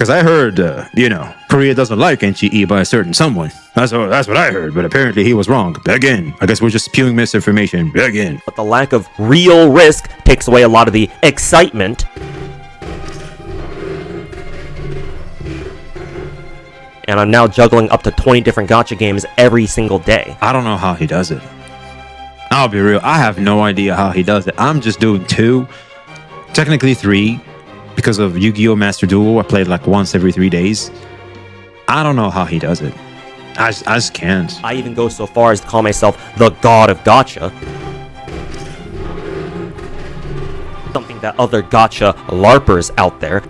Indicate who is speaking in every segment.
Speaker 1: Because I heard, Korea doesn't like NTE by a certain someone. That's what I heard, but apparently he was wrong. Again, I guess we're just spewing misinformation. Again.
Speaker 2: But the lack of real risk takes away a lot of the excitement. And I'm now juggling up to 20 different gacha games every single day.
Speaker 1: I don't know how he does it. I'll be real. I have no idea how he does it. I'm just doing 2, technically 3. Because of Yu-Gi-Oh! Master Duel, I played like once every 3 days. I don't know how he does it. I just can't.
Speaker 2: I even go so far as to call myself the god of gacha. Something that other gacha LARPers out there.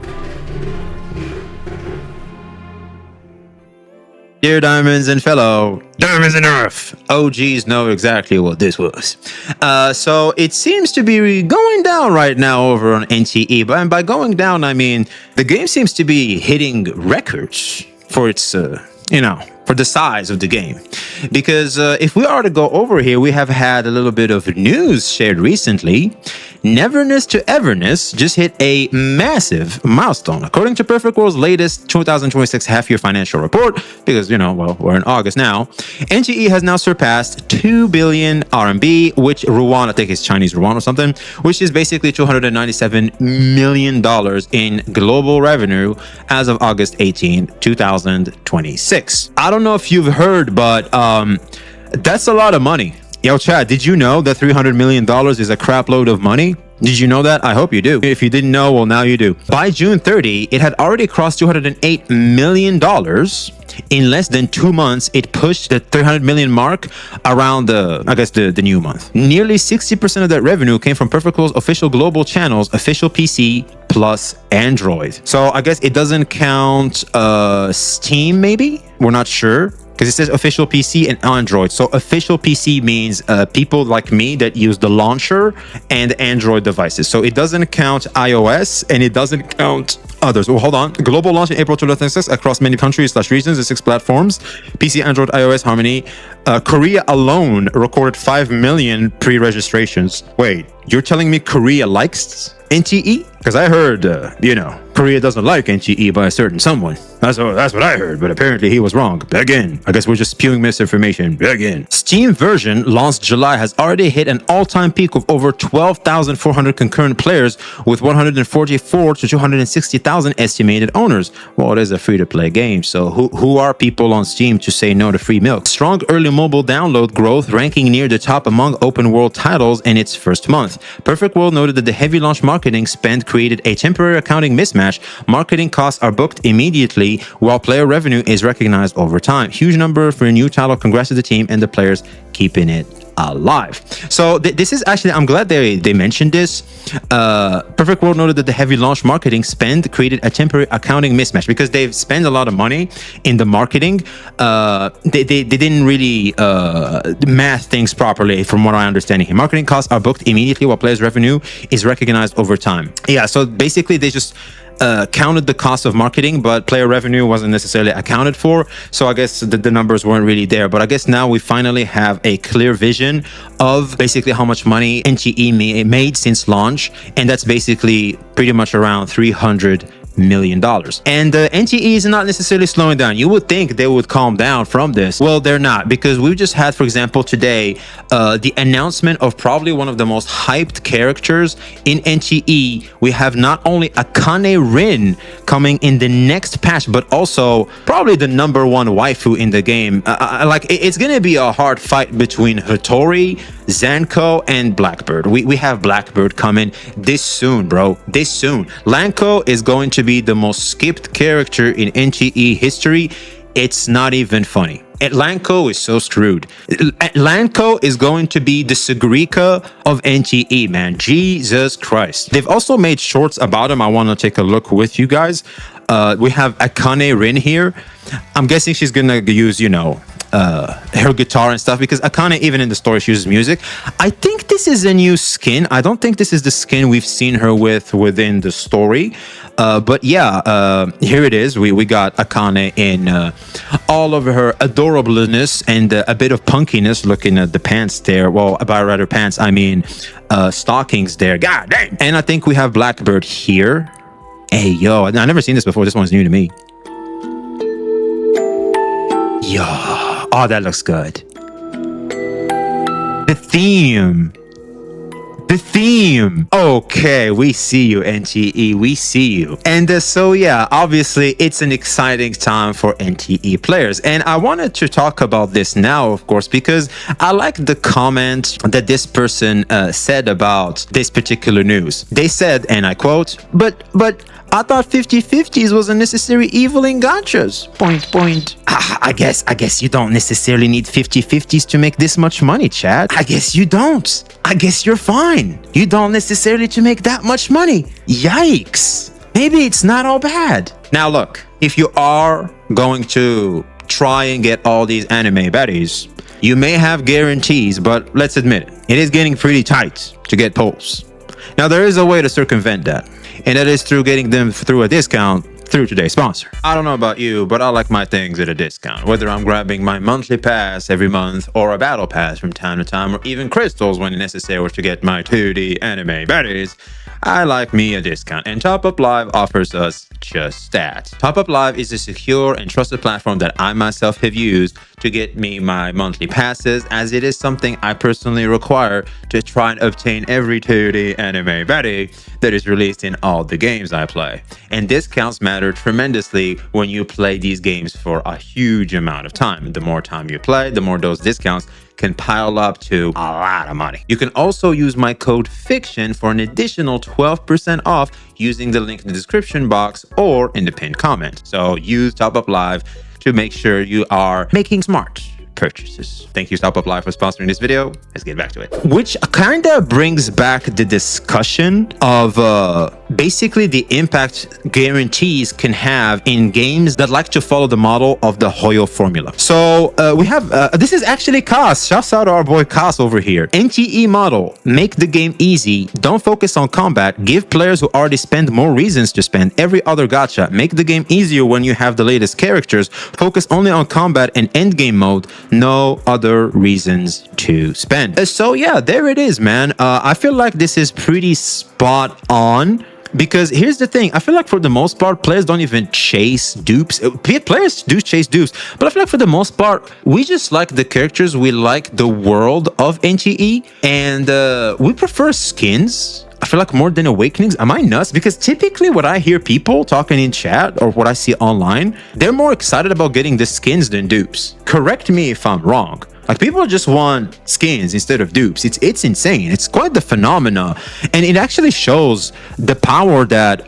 Speaker 1: Dear Diamonds and fellow Diamonds and Earth, OGs know exactly what this was. So it seems to be going down right now over on NTE, but by going down, I mean the game seems to be hitting records for its, for the size of the game. Because if we are to go over here, we have had a little bit of news shared recently. Neverness to Everness just hit a massive milestone. According to Perfect World's latest 2026 half-year financial report, because, well, we're in August now, NTE has now surpassed 2 billion RMB, which Ruan, I think it's Chinese Ruan or something, which is basically $297 million in global revenue as of August 18, 2026. I don't know if you've heard, but that's a lot of money. Yo, Chad, did you know that $300 million is a crap load of money? Did you know that? I hope you do. If you didn't know, well, now you do. By June 30, it had already crossed $208 million. In less than 2 months, it pushed the 300 million mark around the new month. Nearly 60% of that revenue came from Perfect World's official global channels, official PC plus Android. So I guess it doesn't count Steam, maybe? We're not sure. Because it says official PC and Android. So official PC means people like me that use the launcher and Android devices. So it doesn't count iOS and it doesn't count others. Well, hold on. Global launch in April 2026 across many countries/regions and 6 platforms. PC, Android, iOS, Harmony. Korea alone recorded 5 million pre-registrations. Wait, you're telling me Korea likes NTE? Because I heard, Korea doesn't like NTE by a certain someone. That's what I heard, but apparently he was wrong. Again, I guess we're just spewing misinformation. Again. Steam version launched July has already hit an all-time peak of over 12,400 concurrent players with 144 to 260,000 estimated owners. Well, it is a free-to-play game, so who are people on Steam to say no to free milk? Strong early mobile download growth, ranking near the top among open-world titles in its first month. Perfect World noted that the heavy launch marketing spend created a temporary accounting mismatch. Marketing costs are booked immediately, while player revenue is recognized over time. Huge number for a new title. Congrats to the team and the players keeping it alive. So this is actually, I'm glad they mentioned this. Perfect World noted that the heavy launch marketing spend created a temporary accounting mismatch because they've spent a lot of money in the marketing. They didn't really math things properly, from what I understand here. Marketing costs are booked immediately while players' revenue is recognized over time. Yeah, so basically they just counted the cost of marketing, but player revenue wasn't necessarily accounted for. So I guess the numbers weren't really there. But I guess now we finally have a clear vision of basically how much money NTE made since launch. And that's basically pretty much around $300 million. And NTE is not necessarily slowing down. You would think they would calm down from this. Well, they're not, because we just had, for example, today, the announcement of probably one of the most hyped characters in NTE. We have not only Akane Rin coming in the next patch, but also probably the #1 waifu in the game. It's gonna be a hard fight between Hattori, Zankou, and Blackbird. We have Blackbird coming this soon, bro. This soon. Lanko is going to be the most skipped character in NTE history. It's not even funny. Lanko is so screwed. Lanko is going to be the Sagrika of NTE, man. Jesus Christ. They've also made shorts about him. I want to take a look with you guys. We have Akane Rin here. I'm guessing she's gonna use, her guitar and stuff, because Akane, even in the story, she uses music. I think this is a new skin. I don't think this is the skin we've seen her within the story. But yeah, here it is. We got Akane in all of her adorableness and a bit of punkiness, looking at the pants there. Well, by rather pants, I mean stockings there. God dang. And I think we have Blackbird here. Hey, yo, I never seen this before. This one's new to me. Yo, oh, that looks good. The theme. The theme. Okay, we see you, NTE. We see you. And so, yeah, obviously, it's an exciting time for NTE players. And I wanted to talk about this now, of course, because I like the comment that this person said about this particular news. They said, and I quote, but I thought 50/50s was a necessary evil in gachas. Point. I guess you don't necessarily need 50/50s to make this much money, Chad. I guess you don't. I guess you're fine. You don't necessarily to make that much money. Yikes. Maybe it's not all bad. Now look, if you are going to try and get all these anime baddies, you may have guarantees, but let's admit it is getting pretty tight to get pulls. Now there is a way to circumvent that, and that is through getting them through a discount through today's sponsor. I don't know about you, but I like my things at a discount. Whether I'm grabbing my monthly pass every month or a battle pass from time to time, or even crystals when necessary to get my 2D anime baddies, I like me a discount, and Top Up Live offers us just that. Top Up Live is a secure and trusted platform that I myself have used to get me my monthly passes, as it is something I personally require to try and obtain every 2D anime baddie that is released in all the games I play. And discounts matter tremendously when you play these games for a huge amount of time. The more time you play, the more those discounts can pile up to a lot of money. You can also use my code FICTION for an additional 12% off using the link in the description box or in the pinned comment. So use Top Up Live to make sure you are making smart purchases. Thank you, Top Up Live, for sponsoring this video. Let's get back to it. Which kind of brings back the discussion of basically the impact guarantees can have in games that like to follow the model of the Hoyo formula. So we have, this is actually Kas. Shouts out to our boy Kas over here. NTE model, make the game easy. Don't focus on combat. Give players who already spend more reasons to spend. Every other gacha. Make the game easier when you have the latest characters. Focus only on combat and endgame mode. No other reasons to spend. So yeah, there it is, man. I feel like this is pretty spot on. Because here's the thing, I feel like for the most part, players don't even chase dupes. Players do chase dupes, but I feel like for the most part, we just like the characters, we like the world of NTE, and we prefer skins. I feel like more than awakenings. Am I nuts? Because typically what I hear people talking in chat or what I see online, they're more excited about getting the skins than dupes. Correct me if I'm wrong. Like, people just want skins instead of dupes. It's insane. It's quite the phenomena, and it actually shows the power that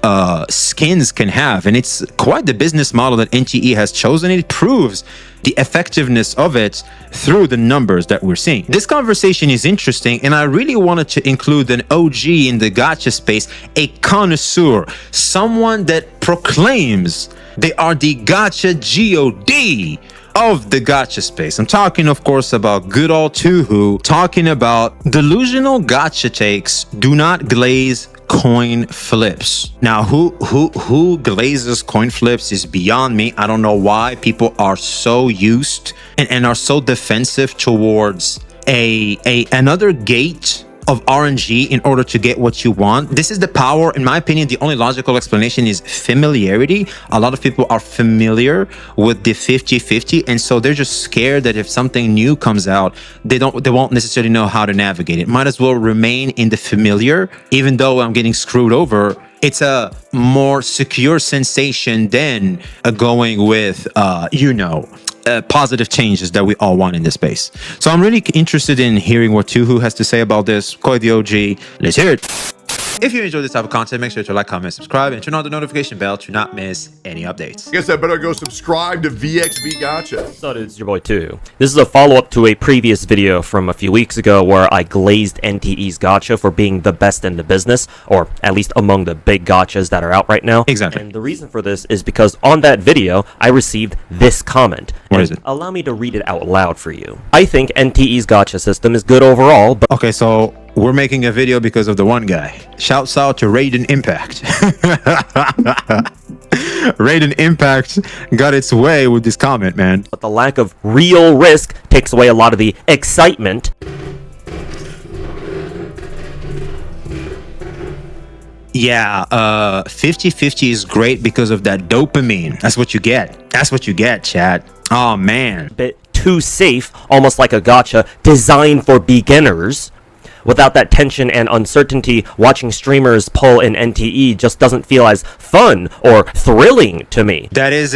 Speaker 1: skins can have, and it's quite the business model that NTE has chosen. It proves the effectiveness of it through the numbers that we're seeing. This conversation is interesting, and I really wanted to include an OG in the gacha space, a connoisseur, someone that proclaims they are the gacha god of the gacha space. I'm talking, of course, about good old Tuhu, talking about delusional gacha takes do not glaze coin flips. Now, who glazes coin flips is beyond me. I don't know why people are so used and are so defensive towards another gate of RNG in order to get what you want. This is the power. In my opinion, the only logical explanation is familiarity. A lot of people are familiar with the 50/50, and so they're just scared that if something new comes out, they won't necessarily know how to navigate it. Might as well remain in the familiar, even though I'm getting screwed over. It's a more secure sensation than going with positive changes that we all want in this space. So I'm really interested in hearing what Tuhu has to say about this. Koi the OG, let's hear it. If you enjoy this type of content, make sure to like, comment, subscribe, and turn on the notification bell to not miss any updates.
Speaker 3: I guess I better go subscribe to VXB Gacha.
Speaker 2: So it's your boy too. This is a follow-up to a previous video from a few weeks ago where I glazed NTE's gacha for being the best in the business, or at least among the big gachas that are out right now.
Speaker 1: Exactly.
Speaker 2: And the reason for this is because on that video, I received this comment.
Speaker 1: What is it?
Speaker 2: Allow me to read it out loud for you. I think NTE's gacha system is good overall, but...
Speaker 1: Okay, so we're making a video because of the one guy. Shouts out to Raiden Impact. Raiden Impact got its way with this comment, man.
Speaker 2: But the lack of real risk takes away a lot of the excitement.
Speaker 1: Yeah, 50-50 is great because of that dopamine. That's what you get. That's what you get, chat. Oh, man.
Speaker 2: Bit too safe, almost like a gacha designed for beginners. Without that tension and uncertainty, watching streamers pull in NTE just doesn't feel as fun or thrilling to me.
Speaker 1: That is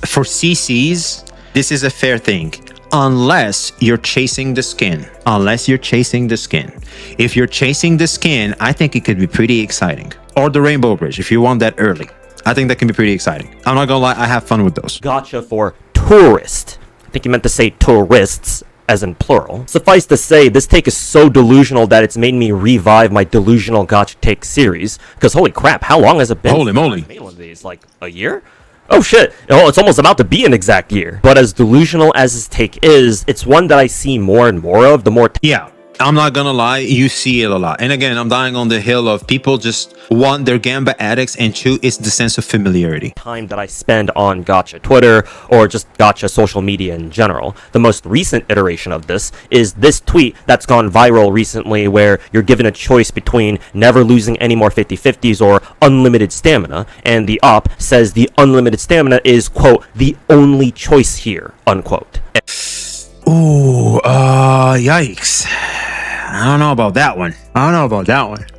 Speaker 1: for CCs, this is a fair thing. Unless you're chasing the skin. Unless you're chasing the skin. If you're chasing the skin, I think it could be pretty exciting. Or the Rainbow Bridge, if you want that early. I think that can be pretty exciting. I'm not gonna lie, I have fun with those.
Speaker 2: Gacha for tourist. I think you meant to say tourists, as in plural. Suffice to say, this take is so delusional that it's made me revive my delusional gacha take series. Because holy crap, how long has it been?
Speaker 1: Holy moly.
Speaker 2: Made one of these, like a year? Oh shit, oh, it's almost about to be an exact year. But as delusional as this take is, it's one that I see more and more of the more
Speaker 1: Yeah, I'm not gonna lie, you see it a lot. And again, I'm dying on the hill of people just, one, they're Gamba addicts, and two, it's the sense of familiarity.
Speaker 2: time that I spend on gacha Twitter or just gacha social media in general. The most recent iteration of this is this tweet that's gone viral recently where you're given a choice between never losing any more 50-50s or unlimited stamina, and the op says the unlimited stamina is, quote, the only choice here, unquote.
Speaker 1: Ooh, yikes. I don't know about that one.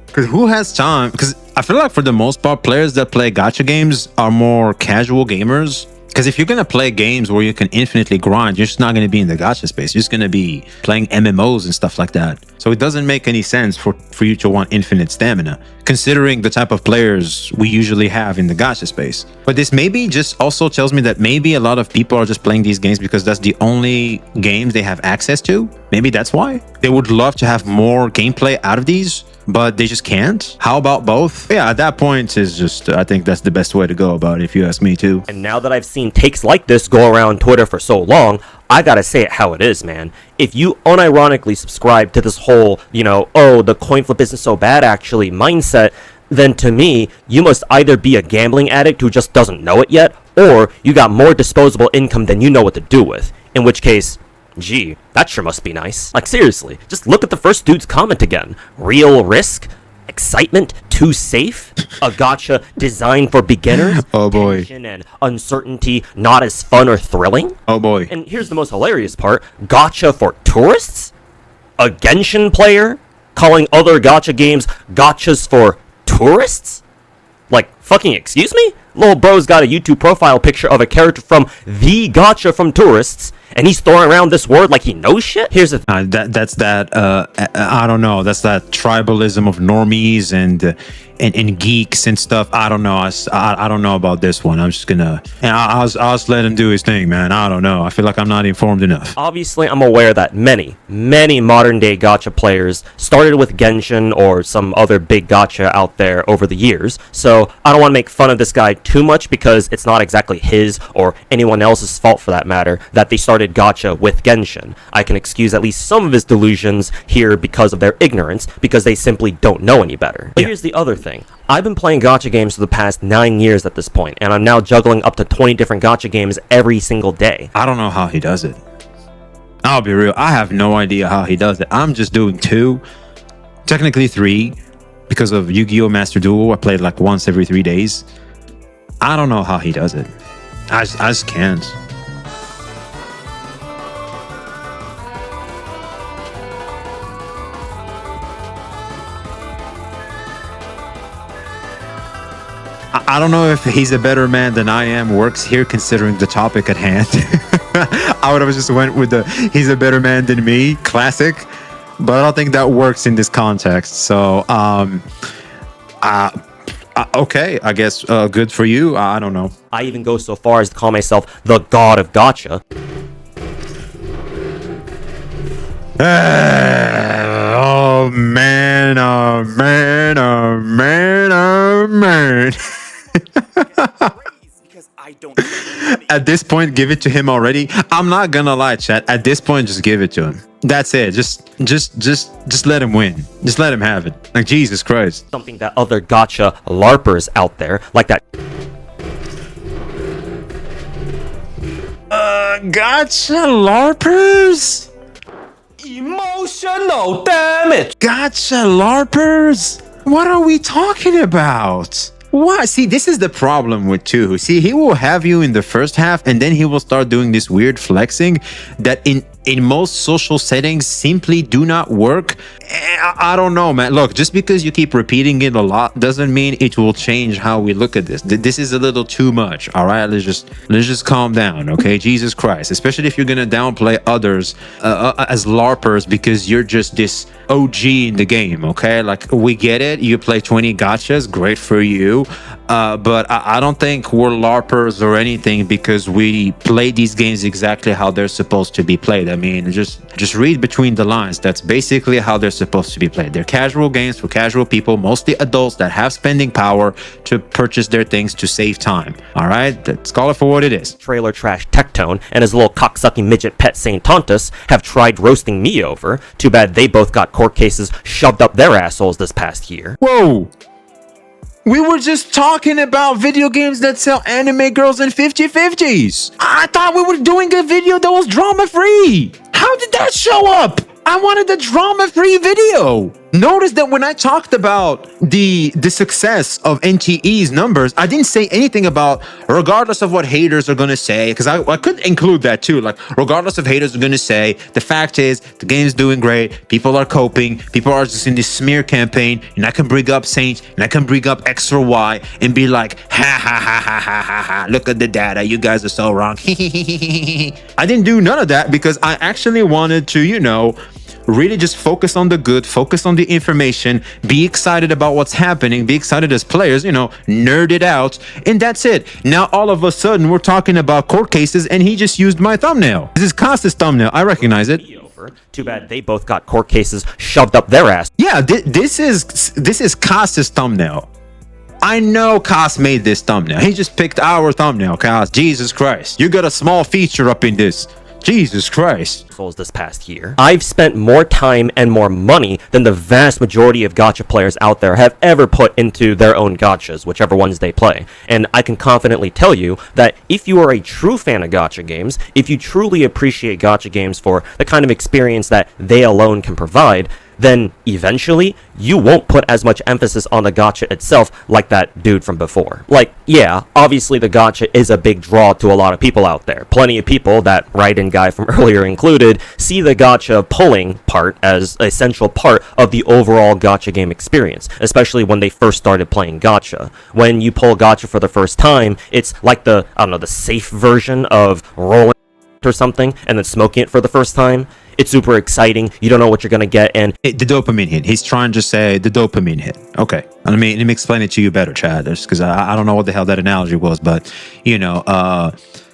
Speaker 1: Because who has time? Because I feel like for the most part, players that play gacha games are more casual gamers. Because if you're going to play games where you can infinitely grind, you're just not going to be in the gacha space. You're just going to be playing MMOs and stuff like that. So it doesn't make any sense for you to want infinite stamina, considering the type of players we usually have in the gacha space. But this maybe just also tells me that maybe a lot of people are just playing these games because that's the only games they have access to. Maybe that's why. They would love to have more gameplay out of these, but they just can't. How about both? Yeah, at that point is just, I think that's the best way to go about it, if you ask me too.
Speaker 2: And now that I've seen takes like this go around Twitter for so long, I gotta say it how it is, man. If you unironically subscribe to this whole, oh, the coin flip isn't so bad actually mindset, then to me, you must either be a gambling addict who just doesn't know it yet, or you got more disposable income than you know what to do with. In which case, gee, that sure must be nice. Like seriously, just look at the first dude's comment again. Real risk? Excitement? Too safe? A gacha designed for beginners?
Speaker 1: Oh boy.
Speaker 2: Tension and uncertainty not as fun or thrilling?
Speaker 1: Oh boy.
Speaker 2: And here's the most hilarious part. Gacha for tourists? A Genshin player calling other gacha games gachas for tourists? Like, fucking excuse me? Little bro's got a YouTube profile picture of a character from the gacha from tourists, and he's throwing around this word like he knows shit? Here's the
Speaker 1: That's that I don't know, that's that tribalism of normies and geeks and stuff. I don't know. I don't know about this one. I'm just gonna, and I'll just let him do his thing, man. I don't know. I feel like I'm not informed enough.
Speaker 2: Obviously, I'm aware that many modern day gacha players started with Genshin or some other big gacha out there over the years, so I don't want to make fun of this guy too much because it's not exactly his or anyone else's fault for that matter that they started gacha with Genshin. I can excuse at least some of his delusions here because of their ignorance, because they simply don't know any better. But here's the other thing. I've been playing gacha games for the past 9 years at this point, and I'm now juggling up to 20 different gacha games every single day.
Speaker 1: I don't know how he does it. I'll be real. I have no idea how he does it. I'm just doing 2, technically 3, because of Yu-Gi-Oh! Master Duel. I played like once every 3 days. I don't know how he does it. I just can't. I don't know if he's a better man than I am works here considering the topic at hand. I would have just went with the he's a better man than me classic, but I don't think that works in this context. So okay, I guess good for you. I don't know.
Speaker 2: I even go so far as to call myself the god of gacha.
Speaker 1: Oh man, oh man, oh man, oh man. At this point, give it to him already. I'm not gonna lie, chat. At this point, just give it to him. That's it. Just let him win. Just let him have it. Like Jesus Christ.
Speaker 2: Something that other gacha larpers out there, like that
Speaker 1: Gacha LARPers?
Speaker 4: Emotional damage.
Speaker 1: Gacha LARPers? What are we talking about? Why? See, this is the problem with 2. See, he will have you in the first half, and then he will start doing this weird flexing that in most social settings simply do not work. I don't know, man. Look, just because you keep repeating it a lot doesn't mean it will change how we look at this. This is a little too much. All right, let's just calm down, okay? Jesus Christ, especially if you're gonna downplay others as larpers because you're just this OG in the game, okay? Like, we get it. You play 20 gachas, great for you. But I don't think we're larpers or anything because we play these games exactly how they're supposed to be played. I mean, just read between the lines. That's basically how they're supposed to be played. They're casual games for casual people, mostly adults that have spending power to purchase their things to save time. All right, let's call it for what it is.
Speaker 2: Trailer trash Tectone and his little cocksucking midget pet Saint Tontus have tried roasting me over. Too bad they both got court cases shoved up their assholes this past year.
Speaker 1: Whoa! We were just talking about video games that sell anime girls in 50/50s. I thought we were doing a video that was drama-free. How did that show up? I wanted a drama-free video. Notice that when I talked about the success of NTE's numbers, I didn't say anything about regardless of what haters are going to say, because I could include that too. Like, regardless of haters are going to say, the fact is the game's doing great. People are coping. People are just in this smear campaign, and I can bring up Saint and I can bring up X or Y and be like, ha ha ha ha ha ha ha. Look at the data. You guys are so wrong. I didn't do none of that because I actually wanted to, really just focus on the good, focus on the information, be excited about what's happening, be excited as players, nerd it out, and that's it. Now all of a sudden we're talking about court cases and he just used my thumbnail. This is Costa's thumbnail. I recognize it.
Speaker 2: Too bad they both got court cases shoved up their ass.
Speaker 1: Yeah, this is Costa's thumbnail. I know Cost made this thumbnail. He just picked our thumbnail, Cost. Jesus Christ. You got a small feature up in this. Jesus Christ.
Speaker 2: This past year, I've spent more time and more money than the vast majority of gacha players out there have ever put into their own gachas, whichever ones they play. And I can confidently tell you that if you are a true fan of gacha games, if you truly appreciate gacha games for the kind of experience that they alone can provide, then eventually you won't put as much emphasis on the gacha itself like that dude from before. Like, yeah, obviously the gacha is a big draw to a lot of people out there. Plenty of people, that write-in guy from earlier included, see the gacha pulling part as an essential part of the overall gacha game experience, especially when they first started playing gacha. When you pull gacha for the first time, it's like the safe version of rolling or something and then smoking it for the first time. It's super exciting. You don't know what you're going to get. And
Speaker 1: the dopamine hit. He's trying to say the dopamine hit. Okay. Let me explain it to you better, Chad, because I don't know what the hell that analogy was, but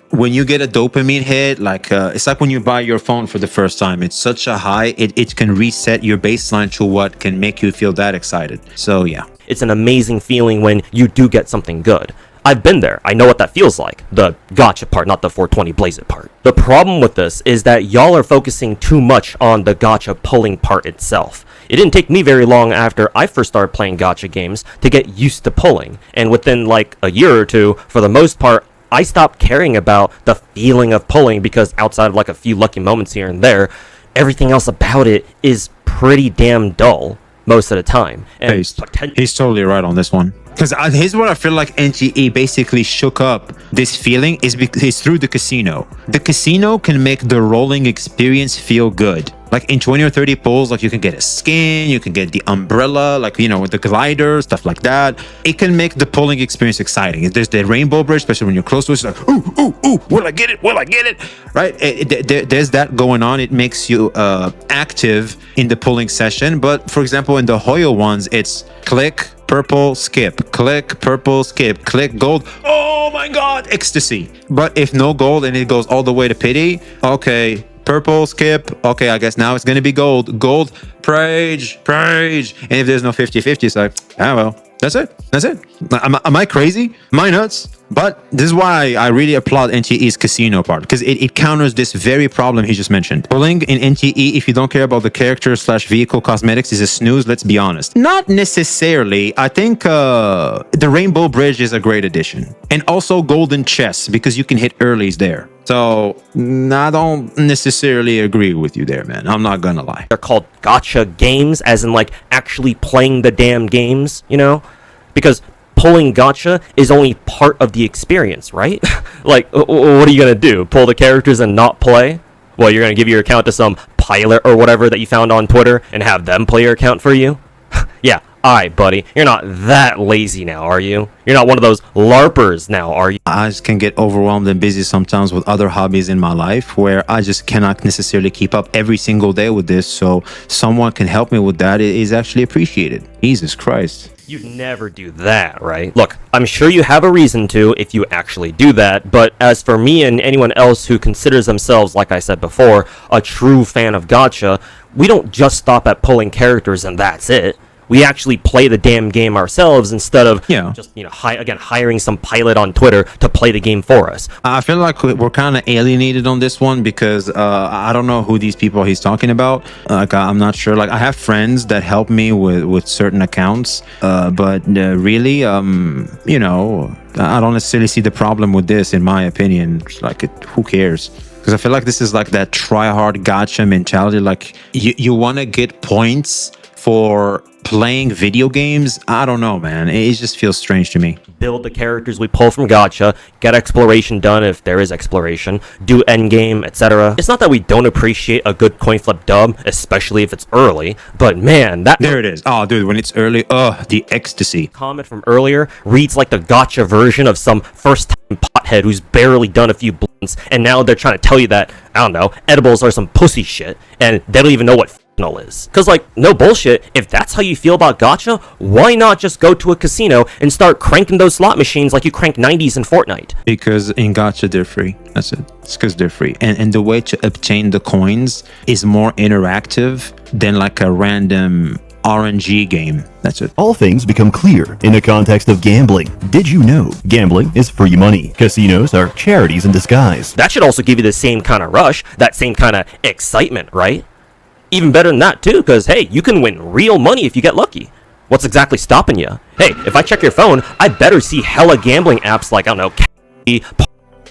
Speaker 1: when you get a dopamine hit, like it's like when you buy your phone for the first time. It's such a high, it can reset your baseline to what can make you feel that excited. So yeah,
Speaker 2: it's an amazing feeling when you do get something good. I've been there. I know what that feels like. The gacha part, not the 420 blaze it part. The problem with this is that y'all are focusing too much on the gacha pulling part itself. It didn't take me very long after I first started playing gacha games to get used to pulling. And within like a year or two, for the most part, I stopped caring about the feeling of pulling because outside of like a few lucky moments here and there, everything else about it is pretty damn dull most of the time. And
Speaker 1: he's totally right on this one. Because here's what I feel like NTE basically shook up this feeling is because it's through the casino. The casino can make the rolling experience feel good. Like in 20 or 30 pulls, like you can get a skin, you can get the umbrella, like, with the glider, stuff like that. It can make the pulling experience exciting. There's the rainbow bridge, especially when you're close to it. It's like, ooh, will I get it? Will I get it? Right? There's that going on. It makes you active in the pulling session. But for example, in the Hoyo ones, it's click, purple, skip, click, purple, skip, click, gold. Oh my God, ecstasy. But if no gold and it goes all the way to pity, okay, purple, skip, okay, I guess now it's gonna be gold, praise. And if there's no 50-50, it's like, well, that's it. Am I crazy? Am I nuts? But this is why I really applaud NTE's casino part, because it counters this very problem he just mentioned. Pulling in NTE, if you don't care about the character / vehicle cosmetics, is a snooze, let's be honest. Not necessarily. I think the Rainbow Bridge is a great addition. And also Golden Chess, because you can hit earlies there. So I don't necessarily agree with you there, man. I'm not gonna lie.
Speaker 2: They're called gacha games, as in like actually playing the damn games, you know? Because pulling gacha is only part of the experience, right? Like, what are you gonna do? Pull the characters and not play? Well, you're gonna give your account to some pilot or whatever that you found on Twitter and have them play your account for you? Yeah, alright, buddy. You're not that lazy now, are you? You're not one of those LARPers now, are you?
Speaker 1: I just can get overwhelmed and busy sometimes with other hobbies in my life where I just cannot necessarily keep up every single day with this. So someone can help me with that. It is actually appreciated. Jesus Christ.
Speaker 2: You'd never do that, right? Look, I'm sure you have a reason to if you actually do that, but as for me and anyone else who considers themselves, like I said before, a true fan of gacha, we don't just stop at pulling characters and that's it. We actually play the damn game ourselves instead of just, hiring some pilot on Twitter to play the game for us.
Speaker 1: I feel like we're kind of alienated on this one because I don't know who these people he's talking about. Like, I'm not sure. Like, I have friends that help me with certain accounts, but really, I don't necessarily see the problem with this, in my opinion. Like, who cares? Because I feel like this is like that try-hard gacha mentality. Like, you want to get points for playing video games. I don't know, man. It just feels strange to me.
Speaker 2: Build the characters we pull from gacha, get exploration done if there is exploration, do endgame, etc. It's not that we don't appreciate a good coin flip dub, especially if it's early, but man,
Speaker 1: there it is. Oh, dude, when it's early, the ecstasy.
Speaker 2: Comment from earlier reads like the gacha version of some first-time pothead who's barely done a few blunts, and now they're trying to tell you that, I don't know, edibles are some pussy shit, and they don't even know what is. Cause like, no bullshit, if that's how you feel about gacha, why not just go to a casino and start cranking those slot machines like you crank 90s in Fortnite?
Speaker 1: Because in gacha they're free. That's it. It's because they're free. And the way to obtain the coins is more interactive than like a random RNG game. That's it.
Speaker 4: All things become clear in the context of gambling. Did you know gambling is free money? Casinos are charities in disguise.
Speaker 2: That should also give you the same kind of rush, that same kind of excitement, right? Even better than that too, because hey, you can win real money if you get lucky. What's exactly stopping you? Hey, if I check your phone, I better see hella gambling apps like, I don't know,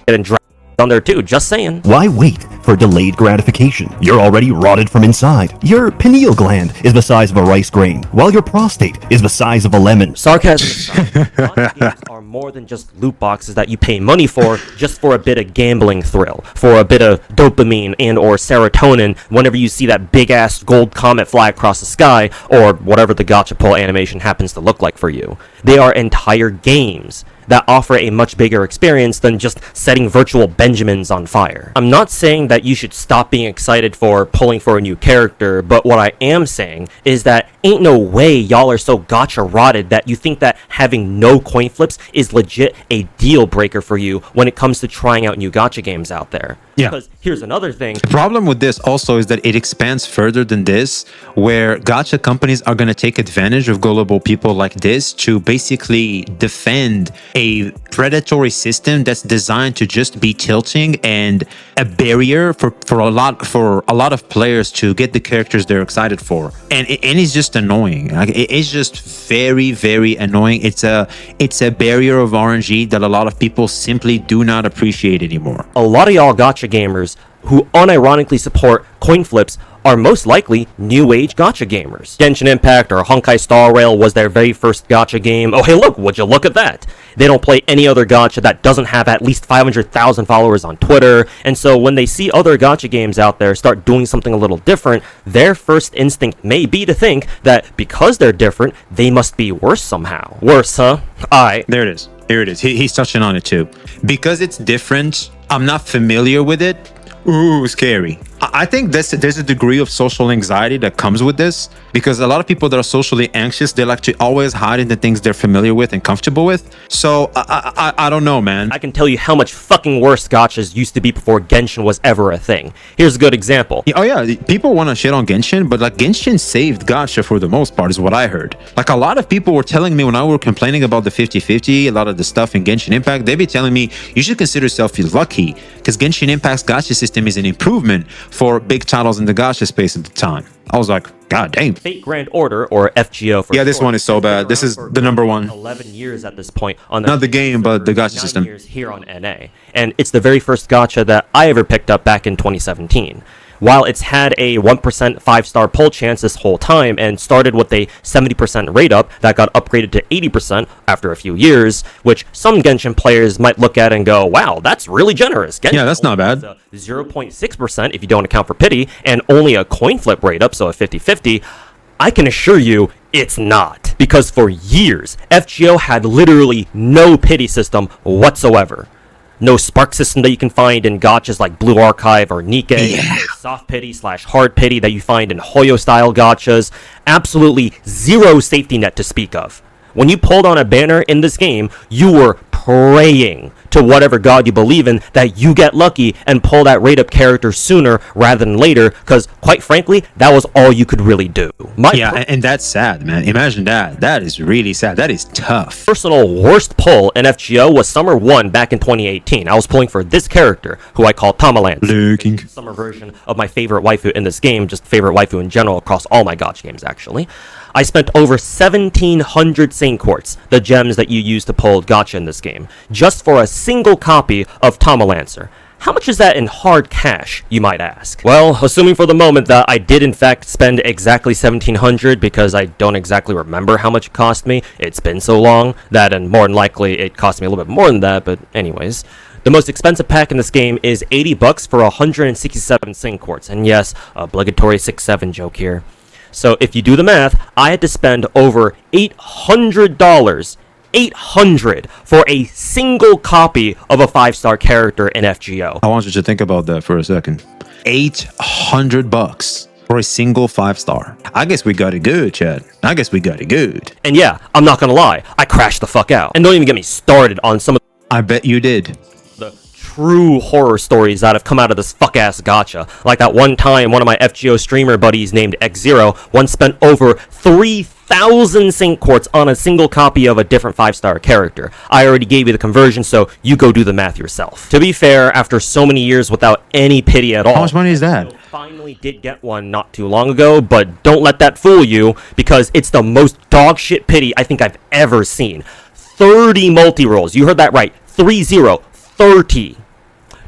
Speaker 2: and drag on there too, just saying.
Speaker 4: Why wait for delayed gratification? You're already rotted from inside. Your pineal gland is the size of a rice grain, while your prostate is the size of a lemon.
Speaker 2: Sarcasm aside, a lot of games are more than just loot boxes that you pay money for just for a bit of gambling thrill, for a bit of dopamine and or serotonin whenever you see that big ass gold comet fly across the sky, or whatever the gacha pull animation happens to look like for you. They are entire games that offer a much bigger experience than just setting virtual Benjamins on fire. I'm not saying that you should stop being excited for pulling for a new character, but what I am saying is that ain't no way y'all are so gacha rotted that you think that having no coin flips is legit a deal breaker for you when it comes to trying out new gacha games out there.
Speaker 1: Yeah.
Speaker 2: Because here's another thing.
Speaker 1: The problem with this also is that it expands further than this, where gacha companies are going to take advantage of gullible people like this to basically defend a predatory system that's designed to just be tilting and a barrier for a lot of players to get the characters they're excited for. And it's just annoying. Like, it's just very, very annoying. It's a barrier of RNG that a lot of people simply do not appreciate anymore.
Speaker 2: A lot of y'all gacha gamers who unironically support coin flips are most likely new age gacha gamers. Genshin Impact or Honkai Star Rail was their very first gacha game. Oh hey look, would you look at that? They don't play any other gacha that doesn't have at least 500,000 followers on Twitter, and so when they see other gacha games out there start doing something a little different, their first instinct may be to think that because they're different, they must be worse somehow. Worse, huh?
Speaker 1: There it is. Here it is. He's touching on it too. Because it's different, I'm not familiar with it. Ooh, scary. I think there's a degree of social anxiety that comes with this, because a lot of people that are socially anxious, they like to always hide in the things they're familiar with and comfortable with. So I don't know, man.
Speaker 2: I can tell you how much fucking worse gachas used to be before Genshin was ever a thing. Here's a good example.
Speaker 1: Oh yeah, people want to shit on Genshin, but like Genshin saved gacha for the most part, is what I heard. Like a lot of people were telling me when I were complaining about the 50-50, a lot of the stuff in Genshin Impact, they'd be telling me you should consider yourself lucky because Genshin Impact's gacha system is an improvement for big titles in the gacha space at the time. I was like, God damn.
Speaker 2: Fate Grand Order, or FGO for
Speaker 1: Yeah, this
Speaker 2: short,
Speaker 1: one is so bad. This is the number one.
Speaker 2: 11 years at this point on
Speaker 1: Not the game, but the gacha
Speaker 2: 9
Speaker 1: system.
Speaker 2: years here on NA. And it's the very first gacha that I ever picked up back in 2017. While it's had a 1% 5-star pull chance this whole time and started with a 70% rate up that got upgraded to 80% after a few years, which some Genshin players might look at and go, wow, that's really generous. Genshin
Speaker 1: Yeah, that's not bad.
Speaker 2: 0.6% if you don't account for pity, and only a coin flip rate up, so a 50-50. I can assure you it's not. Because for years, FGO had literally no pity system whatsoever. No spark system that you can find in gachas like Blue Archive or Nikkei. No soft pity / hard pity that you find in Hoyo style gachas. Absolutely zero safety net to speak of. When you pulled on a banner in this game, you were praying to whatever god you believe in that you get lucky and pull that rate up character sooner rather than later, because quite frankly, that was all you could really do.
Speaker 1: And that's sad, man. Imagine that. That is really sad. That is tough.
Speaker 2: Personal worst pull in FGO was Summer 1 back in 2018. I was pulling for this character, who I call Tomalance. Summer version of my favorite waifu in this game, just favorite waifu in general across all my gacha games, actually. I spent over 1,700 Saint Quartz, the gems that you use to pull gacha in this game, just for a single copy of Tomalancer. How much is that in hard cash, you might ask? Well, assuming for the moment that I did in fact spend exactly 1,700, because I don't exactly remember how much it cost me, it's been so long, that and more than likely it cost me a little bit more than that, but anyways. The most expensive pack in this game is $80 for 167 Saint Quartz, and yes, obligatory 6-7 joke here. So if you do the math, I had to spend over $800 for a single copy of a 5-star character in FGO.
Speaker 1: I want you to think about that for a second. $800 for a single 5-star. I guess we got it good, Chad. I guess we got it good.
Speaker 2: And yeah, I'm not gonna lie, I crashed the fuck out. And don't even get me started on some of
Speaker 1: I bet you did.
Speaker 2: the true horror stories that have come out of this fuck-ass gacha. Like that one time one of my FGO streamer buddies named X0 once spent over 3,000 Saint Quartz on a single copy of a different 5-star character. I already gave you the conversion, so you go do the math yourself. To be fair, after so many years without any pity at all,
Speaker 1: How much money is that?
Speaker 2: I finally did get one not too long ago, but don't let that fool you, because it's the most dog shit pity I think I've ever seen. 30 multi-rolls, you heard that right, 30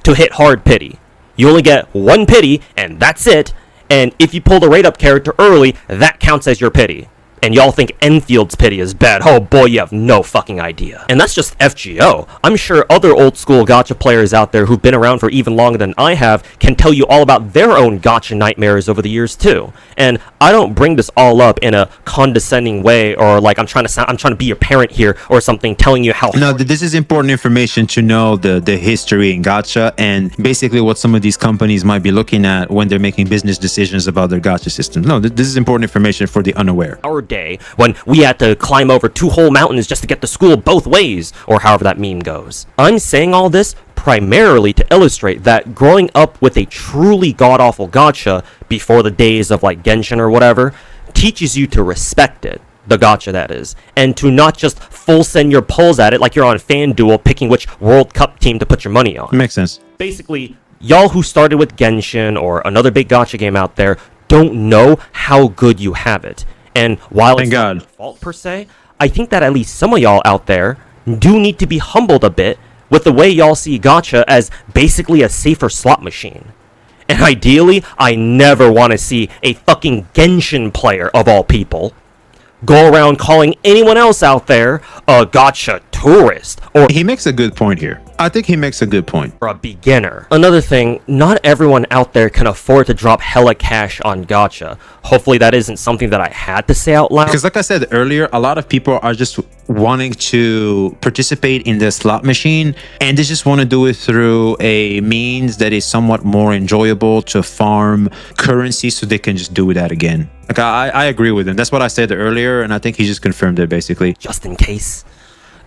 Speaker 2: to hit hard pity. You only get one pity, and that's it. And if you pull the rate up character early, that counts as your pity. And y'all think Enfield's pity is bad. Oh boy, you have no fucking idea. And that's just FGO. I'm sure other old school gacha players out there who've been around for even longer than I have can tell you all about their own gacha nightmares over the years too. And I don't bring this all up in a condescending way, or like I'm trying to be your parent here or something, telling you how.
Speaker 1: No, this is important information to know the history in gacha and basically what some of these companies might be looking at when they're making business decisions about their gacha system. No, this is important information for the unaware.
Speaker 2: Our day when we had to climb over 2 whole mountains just to get to school both ways, or however that meme goes. I'm saying all this primarily to illustrate that growing up with a truly god-awful gacha before the days of like Genshin or whatever teaches you to respect it, the gacha that is, and to not just full send your pulls at it like you're on FanDuel picking which World Cup team to put your money on.
Speaker 1: Makes sense.
Speaker 2: Basically, y'all who started with Genshin or another big gacha game out there don't know how good you have it. And while it's not your fault per se, I think that at least some of y'all out there do need to be humbled a bit with the way y'all see gacha as basically a safer slot machine. And ideally, I never want to see a fucking Genshin player, of all people, go around calling anyone else out there a gacha tourist or
Speaker 1: He makes a good point here. I think he makes a good point.
Speaker 2: a beginner. Another thing, not everyone out there can afford to drop hella cash on gacha. Hopefully that isn't something that I had to say out loud.
Speaker 1: Because like I said earlier, a lot of people are just wanting to participate in the slot machine, and they just want to do it through a means that is somewhat more enjoyable to farm currency so they can just do that again. Like I agree with him. That's what I said earlier, and I think he just confirmed it basically.
Speaker 2: Just in case.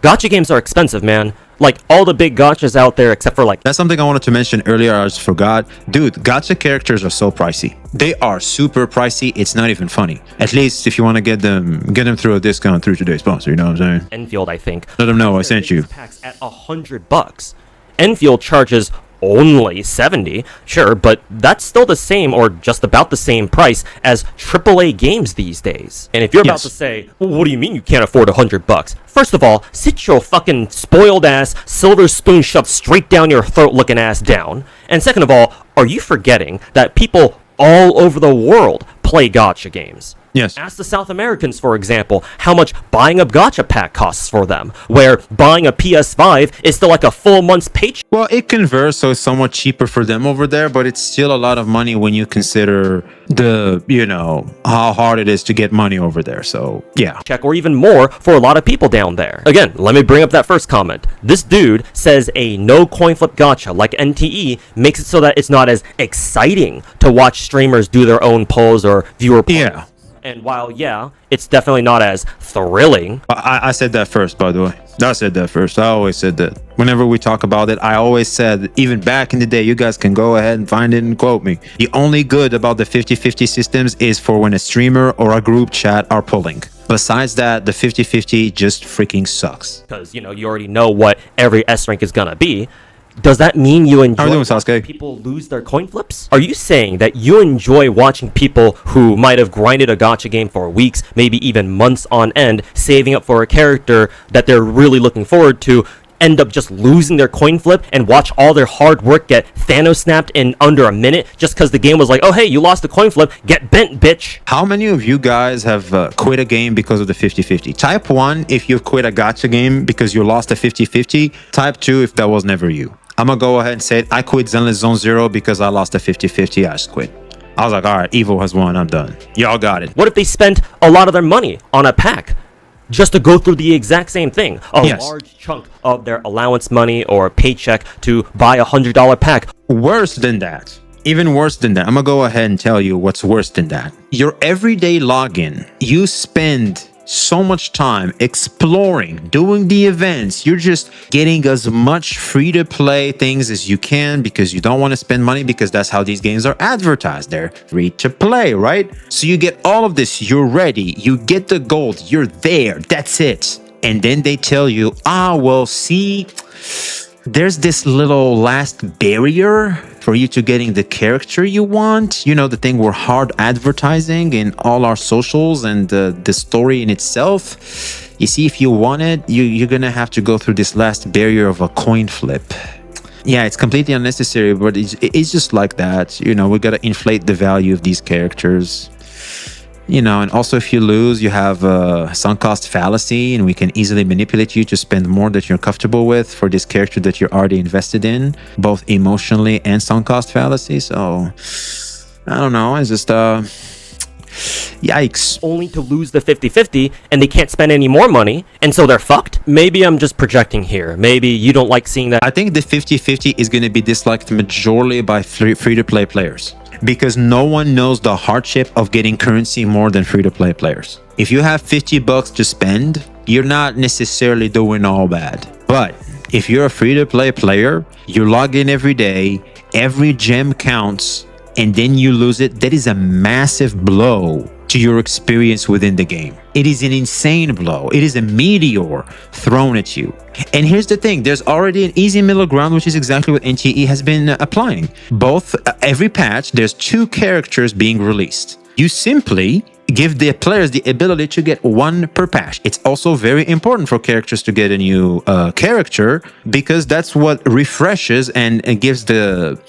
Speaker 2: Gacha games are expensive, man. Like, all the big gachas out there, except for, like...
Speaker 1: That's something I wanted to mention earlier. I just forgot. Dude, gacha characters are so pricey. They are super pricey. It's not even funny. At least if you want to get them through a discount through today's sponsor. You know what I'm saying?
Speaker 2: Enfield, I think.
Speaker 1: Let them know I sent you.
Speaker 2: Packs at $100. Enfield charges only 70, sure, but that's still the same or just about the same price as AAA games these days. And if you're about to say, well, what do you mean you can't afford $100? First of all, sit your fucking spoiled ass, silver spoon shoved straight down your throat looking ass down. And second of all, are you forgetting that people all over the world play gacha games?
Speaker 1: Yes.
Speaker 2: Ask the South Americans, for example, how much buying a gacha pack costs for them, where buying a PS5 is still like a full month's paycheck.
Speaker 1: Well, it converts, so it's somewhat cheaper for them over there, but it's still a lot of money when you consider the, you know, how hard it is to get money over there. So, yeah.
Speaker 2: Or even more for a lot of people down there. Again, let me bring up that first comment. This dude says a no coin flip gacha like NTE makes it so that it's not as exciting to watch streamers do their own polls or viewer polls.
Speaker 1: Yeah.
Speaker 2: And while, yeah, it's definitely not as thrilling.
Speaker 1: I said that first, by the way. I said that first. I always said that. Whenever we talk about it, I always said, even back in the day, you guys can go ahead and find it and quote me. The only good about the 50-50 systems is for when a streamer or a group chat are pulling. Besides that, the 50-50 just freaking sucks.
Speaker 2: Because, you know, you already know what every S rank is gonna be. Does that mean you enjoy watching people lose their coin flips? Are you saying that you enjoy watching people who might have grinded a gacha game for weeks, maybe even months on end, saving up for a character that they're really looking forward to, end up just losing their coin flip and watch all their hard work get Thanos snapped in under a minute just because the game was like, oh hey, you lost the coin flip, get bent, bitch?
Speaker 1: How many of you guys have quit a game because of the 50-50? Type 1 if you've quit a gacha game because you lost a 50-50. Type 2 if that was never you. I'm gonna go ahead and say it. I quit Zenless Zone Zero because I lost a 50-50. I just quit. I was like, all right, Evil has won. I'm done. Y'all got it.
Speaker 2: What if they spent a lot of their money on a pack just to go through the exact same thing? A large chunk of their allowance money or paycheck to buy a $100 pack.
Speaker 1: Worse than that. Even worse than that. I'm gonna go ahead and tell you what's worse than that. Your everyday login, you spend so much time exploring, doing the events. You're just getting as much free-to-play things as you can because you don't want to spend money, because that's how these games are advertised. They're free-to-play, right? So you get all of this, you're ready, you get the gold, you're there, that's it. And then they tell you, well, see, there's this little last barrier for you to getting the character you want. You know, the thing we're hard advertising in all our socials and the story in itself. You see, if you want it, you're gonna have to go through this last barrier of a coin flip. Yeah, it's completely unnecessary, but it's just like that. You know, we gotta inflate the value of these characters. You know, and also if you lose, you have a sunk cost fallacy, and we can easily manipulate you to spend more that you're comfortable with for this character that you're already invested in, both emotionally and sunk cost fallacy. So, I don't know. It's just, yikes.
Speaker 2: Only to lose the 50-50, and they can't spend any more money, and so they're fucked? Maybe I'm just projecting here. Maybe you don't like seeing that.
Speaker 1: I think the 50-50 is going to be disliked majorly by free-to-play players, because no one knows the hardship of getting currency more than free-to-play players. If you have $50 to spend, you're not necessarily doing all bad. But if you're a free-to-play player, you log in every day, every gem counts, and then you lose it, that is a massive blow to your experience within the game. It is an insane blow. It is a meteor thrown at you. And here's the thing, there's already an easy middle ground, which is exactly what NTE has been applying. Every patch, there's 2 characters being released. You simply give the players the ability to get 1 per patch. It's also very important for characters to get a new character, because that's what refreshes and gives the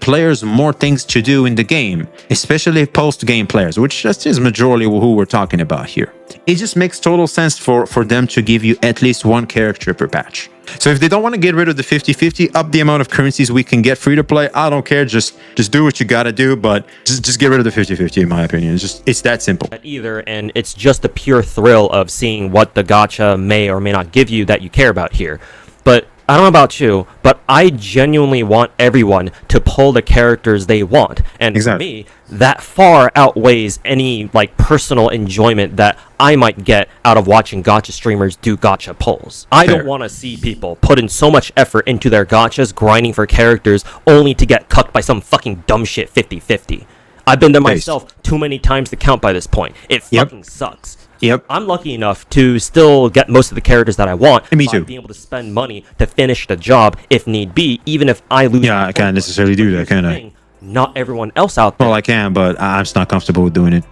Speaker 1: players more things to do in the game, especially post-game players, which just is majority who we're talking about here. it just makes total sense for them to give you at least one character per patch. So if they don't want to get rid of the 50-50, up the amount of currencies we can get free to play, I don't care. Just do what you gotta do, but just get rid of the 50-50 in my opinion. It's that simple.
Speaker 2: Either, and it's just the pure thrill of seeing what the gacha may or may not give you that you care about here. But I don't know about you, but I genuinely want everyone to pull the characters they want. And
Speaker 1: Exactly.
Speaker 2: for me, that far outweighs any like personal enjoyment that I might get out of watching gacha streamers do gacha pulls. I
Speaker 1: Fair.
Speaker 2: don't want to see people put in so much effort into their gachas grinding for characters only to get cucked by some fucking dumb shit 50-50. I've been there myself too many times to count by this point. It fucking sucks.
Speaker 1: Yep.
Speaker 2: I'm lucky enough to still get most of the characters that I want.
Speaker 1: Me
Speaker 2: by
Speaker 1: too.
Speaker 2: being able to spend money to finish the job if need be, even if I lose.
Speaker 1: Yeah, I can't necessarily do that, can I?
Speaker 2: Not everyone else out there
Speaker 1: Well, I can, but I'm just not comfortable with doing it.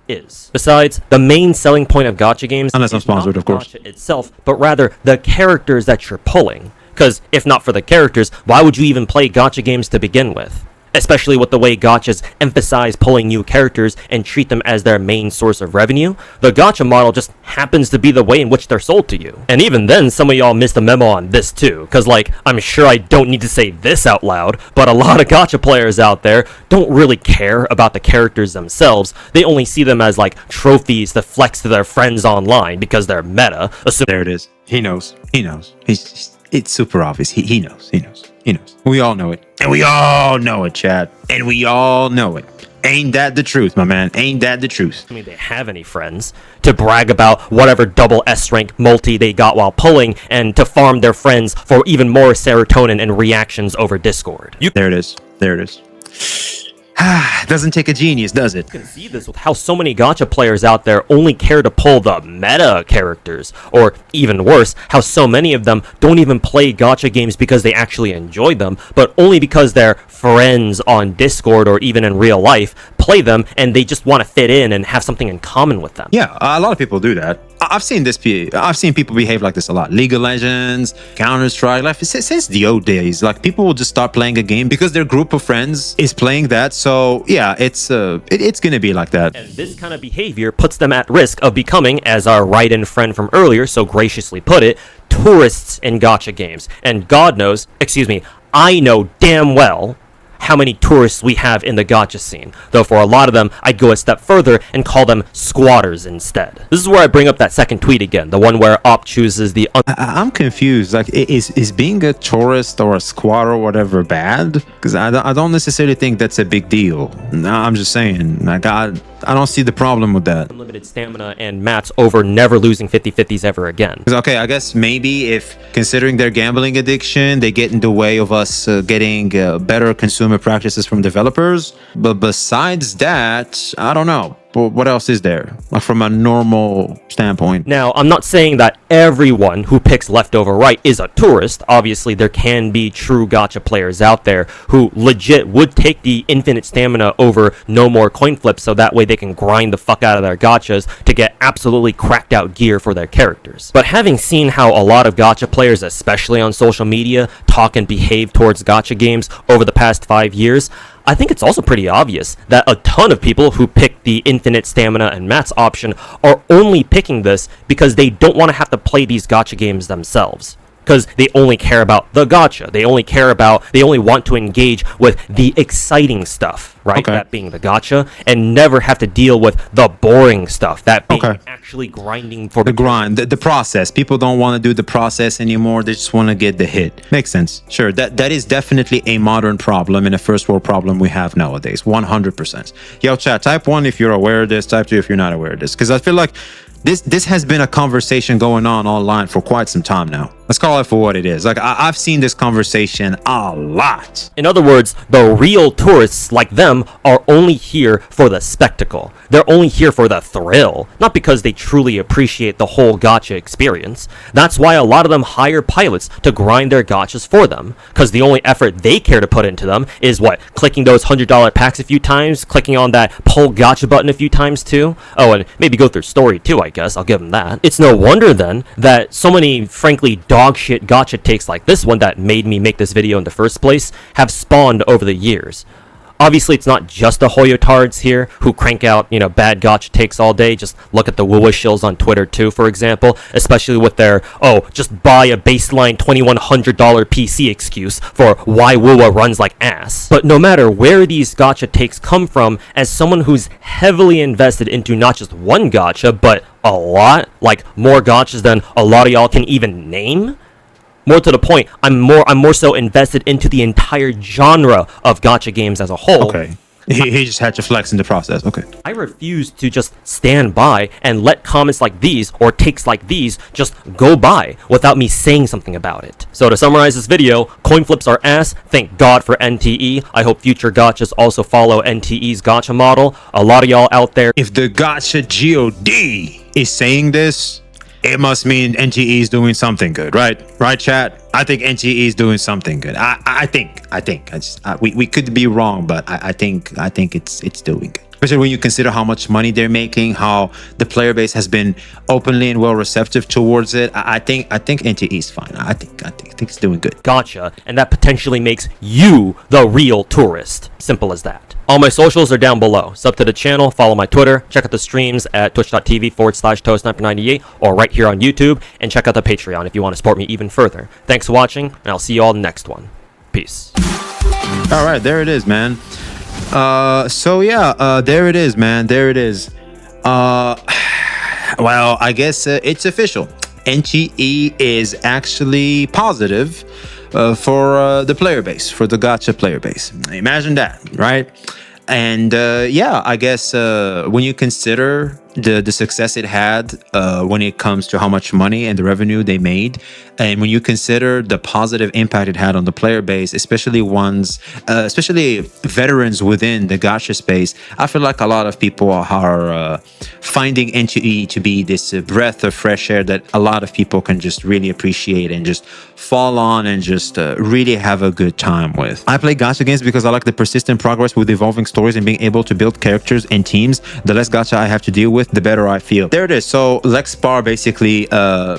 Speaker 2: is. Besides, the main selling point of gacha games
Speaker 1: Unless I'm
Speaker 2: is not
Speaker 1: sponsored, of course.
Speaker 2: gacha itself, but rather the characters that you're pulling. Because if not for the characters, why would you even play gacha games to begin with? Especially with the way gachas emphasize pulling new characters and treat them as their main source of revenue, the gacha model just happens to be the way in which they're sold to you. And even then, some of y'all missed the memo on this too, cause like, I'm sure I don't need to say this out loud, but a lot of gacha players out there don't really care about the characters themselves. They only see them as like trophies to flex to their friends online because they're meta.
Speaker 1: There it is. He knows. It's super obvious. He knows. We all know it. And we all know it, chat. And we all know it. Ain't that the truth, my man? Ain't that the truth?
Speaker 2: I mean, they have any friends to brag about whatever double S rank multi they got while pulling and to farm their friends for even more serotonin and reactions over Discord. You
Speaker 1: There it is. Doesn't take a genius, does it?
Speaker 2: can see this with how so many gacha players out there only care to pull the meta characters, or even worse, how so many of them don't even play gacha games because they actually enjoy them, but only because their friends on Discord or even in real life play them and they just want to fit in and have something in common with them.
Speaker 1: Yeah, a lot of people do that. I've seen people behave like this a lot. League of Legends, Counter-Strike, like since the old days, like people will just start playing a game because their group of friends is playing that. So yeah, it's gonna be like that.
Speaker 2: And this kind of behavior puts them at risk of becoming, as our write-in friend from earlier so graciously put it, tourists in gacha games. And God knows, I know damn well how many tourists we have in the gacha scene, though for a lot of them, I'd go a step further and call them squatters instead. This is where I bring up that second tweet again, the one where Op chooses the
Speaker 1: I'm confused. Like, is being a tourist or a squatter or whatever bad? Because I don't necessarily think that's a big deal. No, I'm just saying. Like, I don't see the problem with that.
Speaker 2: unlimited stamina and mats over never losing 50-50s ever again.
Speaker 1: 'Cause, okay, I guess maybe if considering their gambling addiction, they get in the way of us getting better consumer practices from developers. But besides that, I don't know. But what else is there? Like from a normal standpoint.
Speaker 2: Now, I'm not saying that everyone who picks left over right is a tourist. Obviously, there can be true gacha players out there who legit would take the infinite stamina over no more coin flips so that way they can grind the fuck out of their gachas to get absolutely cracked out gear for their characters. But having seen how a lot of gacha players, especially on social media, talk and behave towards gacha games over the past 5 years, I think it's also pretty obvious that a ton of people who pick the infinite stamina and mats option are only picking this because they don't want to have to play these gacha games themselves. Because they only care about the gacha. They only want to engage with the exciting stuff, right?
Speaker 1: Okay.
Speaker 2: That being the gacha, and never have to deal with the boring stuff, that being
Speaker 1: Okay.
Speaker 2: actually grinding for
Speaker 1: The grind, the process. People don't want to do the process anymore. They just want to get the hit. Makes sense. Sure, that is definitely a modern problem and a first world problem we have nowadays. 100%. Yo, chat, type 1 if you're aware of this, type 2 if you're not aware of this. Because I feel like this has been a conversation going on online for quite some time now. Let's call it for what it is. Like, I've seen this conversation a lot.
Speaker 2: In other words, the real tourists like them are only here for the spectacle. They're only here for the thrill, not because they truly appreciate the whole gacha experience. That's why a lot of them hire pilots to grind their gachas for them, because the only effort they care to put into them is what? Clicking those $100 packs a few times, clicking on that pull gacha button a few times too. Oh, and maybe go through story too, I guess. I'll give them that. It's no wonder then that so many, frankly, dog shit gacha takes like this one that made me make this video in the first place have spawned over the years. Obviously, it's not just the Hoyotards here who crank out, bad gacha takes all day. Just look at the Wuwa shills on Twitter too, for example, especially with their, just buy a baseline $2,100 PC excuse for why Wuwa runs like ass. But no matter where these gacha takes come from, as someone who's heavily invested into not just one gacha, but a lot, like more gachas than a lot of y'all can even name. More to the point, I'm more so invested into the entire genre of gacha games as a whole.
Speaker 1: Okay. He just had to flex in the process. Okay.
Speaker 2: I refuse to just stand by and let comments like these or takes like these just go by without me saying something about it. So to summarize this video, coin flips are ass. Thank God for NTE. I hope future gachas also follow NTE's gacha model. A lot of y'all out there,
Speaker 1: If the Gacha God is saying this, it must mean NTE is doing something good, right? Right, chat? I think NTE is doing something good. I think. We could be wrong, but I think it's doing good. Especially when you consider how much money they're making, how the player base has been openly and well receptive towards it. I think NTE is fine. I think it's doing good.
Speaker 2: gacha, and that potentially makes you the real tourist. Simple as that. All my socials are down below. Sub to the channel, follow my Twitter, check out the streams at twitch.tv/ToastSniper98 or right here on YouTube, and check out the Patreon if you want to support me even further. Thanks for watching, and I'll see you all next one. Peace.
Speaker 1: All right, there it is, man. There it is, man. There it is. Well, I guess it's official. NTE is actually positive for the player base, for the gacha player base. Imagine that, right? And I guess when you consider the success it had when it comes to how much money and the revenue they made, and when you consider the positive impact it had on the player base, especially veterans within the gacha space, I feel like a lot of people are finding NTE to be this breath of fresh air that a lot of people can just really appreciate and just fall on and just really have a good time with. I play gacha games because I like the persistent progress with evolving stories and being able to build characters and teams. The less gacha I have to deal with, the better I feel. There it is. So Lexpar basically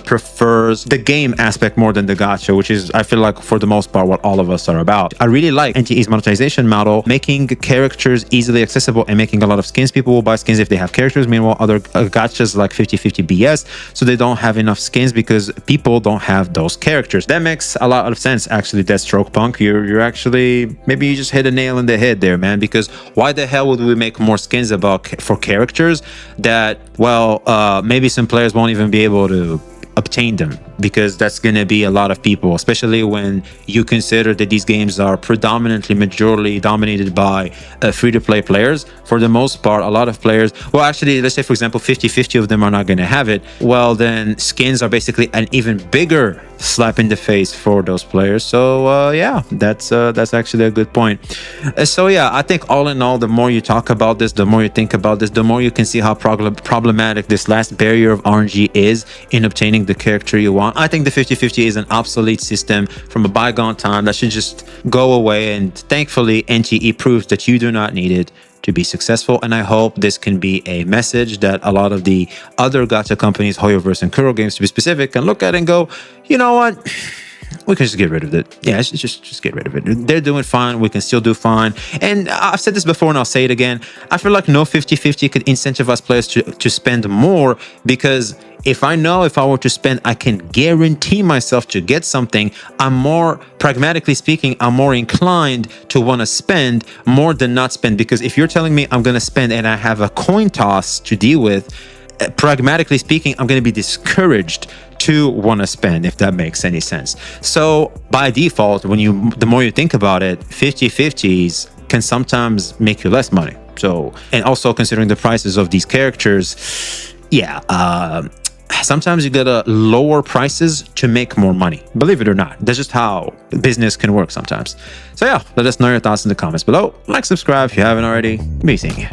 Speaker 1: prefers the game aspect more than the gacha, which is, I feel like, for the most part, what all of us are about. I really like NTE's monetization model, making characters easily accessible and making a lot of skins. People will buy skins if they have characters. Meanwhile, other gachas like 50/50 BS, so they don't have enough skins because people don't have those characters. That makes a lot of sense, actually, Deathstroke Punk. You're actually, maybe you just hit a nail in the head there, man, because why the hell would we make more skins for characters that, well, maybe some players won't even be able to obtain them, because that's going to be a lot of people, especially when you consider that these games are predominantly, majorly dominated by free-to-play players. For the most part, a lot of players, well, actually, let's say, for example, 50/50 of them are not going to have it. Well, then skins are basically an even bigger slap in the face for those players. So that's actually a good point. I think all in all, the more you talk about this, the more you think about this, the more you can see how problematic this last barrier of RNG is in obtaining the character you want. I think the 50/50 is an obsolete system from a bygone time that should just go away, and thankfully NTE proves that you do not need it to be successful. And I hope this can be a message that a lot of the other gacha companies, Hoyoverse and Kuro Games to be specific, can look at and go, you know what, we can just get rid of it. Yeah, just get rid of it. They're doing fine. We can still do fine. And I've said this before and I'll say it again. I feel like no 50/50 could incentivize players to spend more, because if I know if I were to spend, I can guarantee myself to get something, I'm more, pragmatically speaking, I'm more inclined to want to spend more than not spend. Because if you're telling me I'm going to spend and I have a coin toss to deal with, pragmatically speaking, I'm going to be discouraged to want to spend, if that makes any sense. So by default, the more you think about it, 50/50s can sometimes make you less money. So, and also considering the prices of these characters, sometimes you gotta lower prices to make more money. Believe it or not, that's just how business can work sometimes. So let us know your thoughts in the comments below. Like, subscribe if you haven't already. Be seeing you.